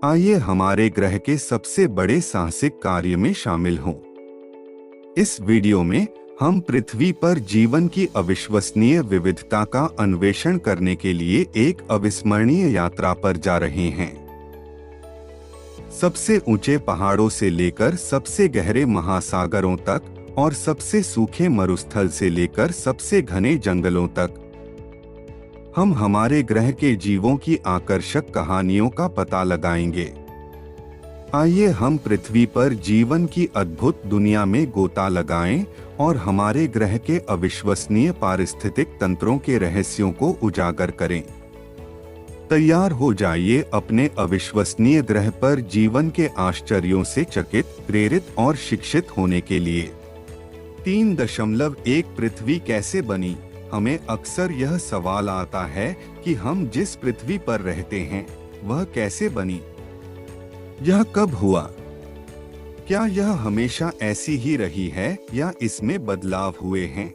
आइए हमारे ग्रह के सबसे बड़े साहसिक कार्य में शामिल हों। इस वीडियो में हम पृथ्वी पर जीवन की अविश्वसनीय विविधता का अन्वेषण करने के लिए एक अविस्मरणीय यात्रा पर जा रहे हैं। सबसे ऊंचे पहाड़ों से लेकर सबसे गहरे महासागरों तक और सबसे सूखे मरुस्थल से लेकर सबसे घने जंगलों तक हम हमारे ग्रह के जीवों की आकर्षक कहानियों का पता लगाएंगे। आइए हम पृथ्वी पर जीवन की अद्भुत दुनिया में गोता लगाएं और हमारे ग्रह के अविश्वसनीय पारिस्थितिक तंत्रों के रहस्यों को उजागर करें। तैयार हो जाइए अपने अविश्वसनीय ग्रह पर जीवन के आश्चर्यों से चकित, प्रेरित और शिक्षित होने के लिए। 3.1 पृथ्वी कैसे बनी? हमें अक्सर यह सवाल आता है कि हम जिस पृथ्वी पर रहते हैं वह कैसे बनी? यह कब हुआ? क्या यह हमेशा ऐसी ही रही है या इसमें बदलाव हुए हैं?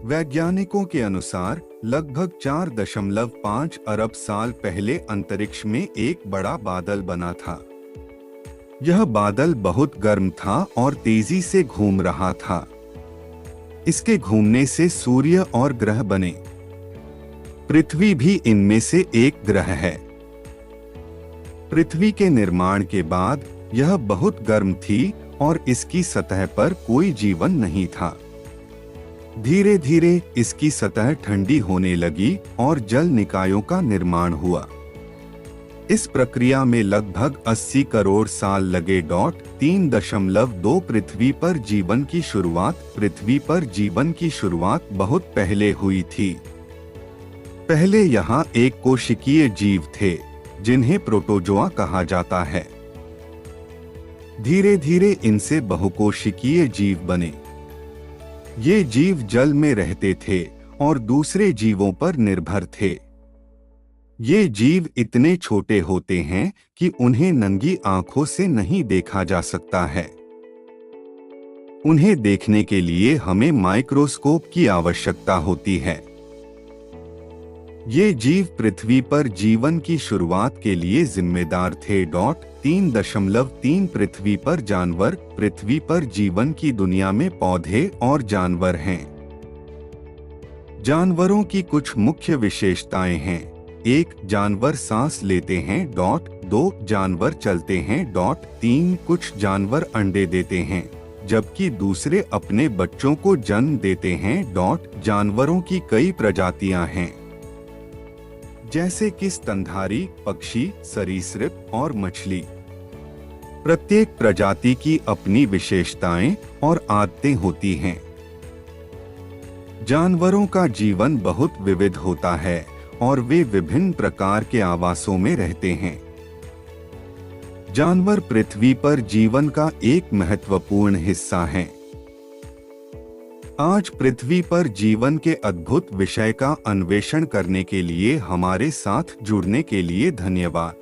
वैज्ञानिकों के अनुसार लगभग 4.5 अरब साल पहले अंतरिक्ष में एक बड़ा बादल बना था। यह बादल बहुत गर्म था और तेजी से घूम रहा था। इसके घूमने से सूर्य और ग्रह बने। पृथ्वी भी इनमें से एक ग्रह है। पृथ्वी के निर्माण के बाद यह बहुत गर्म थी और इसकी सतह पर कोई जीवन नहीं था। धीरे धीरे इसकी सतह ठंडी होने लगी और जल निकायों का निर्माण हुआ। इस प्रक्रिया में लगभग 80 करोड़ साल लगे। 3.2 पृथ्वी पर जीवन की शुरुआत बहुत पहले हुई थी। पहले यहाँ एक कोशिकीय जीव थे जिन्हें प्रोटोजोआ कहा जाता है। धीरे धीरे इनसे बहुकोशिकीय जीव बने। ये जीव जल में रहते थे और दूसरे जीवों पर निर्भर थे। ये जीव इतने छोटे होते हैं कि उन्हें नंगी आंखों से नहीं देखा जा सकता है। उन्हें देखने के लिए हमें माइक्रोस्कोप की आवश्यकता होती है। ये जीव पृथ्वी पर जीवन की शुरुआत के लिए जिम्मेदार थे। 3.3 पृथ्वी पर जीवन की दुनिया में पौधे और जानवर हैं। जानवरों की कुछ मुख्य विशेषताएं हैं। 1. जानवर सांस लेते हैं। 2. जानवर चलते हैं। 3. कुछ जानवर अंडे देते हैं जबकि दूसरे अपने बच्चों को जन्म देते हैं। जानवरों की कई प्रजातियां हैं जैसे कि स्तनधारी, पक्षी, सरीसृप और मछली। प्रत्येक प्रजाति की अपनी विशेषताएं और आदतें होती हैं। जानवरों का जीवन बहुत विविध होता है और वे विभिन्न प्रकार के आवासों में रहते हैं। जानवर पृथ्वी पर जीवन का एक महत्वपूर्ण हिस्सा हैं। आज पृथ्वी पर जीवन के अद्भुत विषय का अन्वेषण करने के लिए हमारे साथ जुड़ने के लिए धन्यवाद।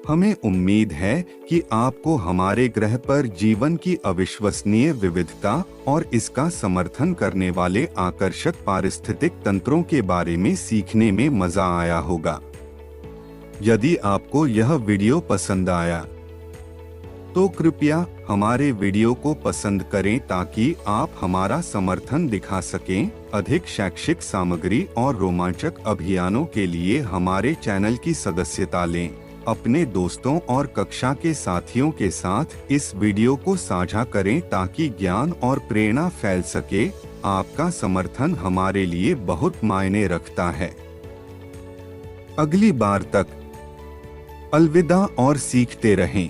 हमें उम्मीद है कि आपको हमारे ग्रह पर जीवन की अविश्वसनीय विविधता और इसका समर्थन करने वाले आकर्षक पारिस्थितिक तंत्रों के बारे में सीखने में मजा आया होगा। यदि आपको यह वीडियो पसंद आया तो कृपया हमारे वीडियो को पसंद करें ताकि आप हमारा समर्थन दिखा सकें। अधिक शैक्षिक सामग्री और रोमांचक अभियानों के लिए हमारे चैनल की सदस्यता लें। अपने दोस्तों और कक्षा के साथियों के साथ इस वीडियो को साझा करें ताकि ज्ञान और प्रेरणा फैल सके। आपका समर्थन हमारे लिए बहुत मायने रखता है। अगली बार तक अलविदा और सीखते रहें।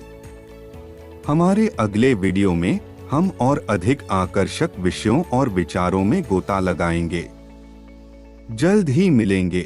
हमारे अगले वीडियो में हम और अधिक आकर्षक विषयों और विचारों में गोता लगाएंगे। जल्द ही मिलेंगे।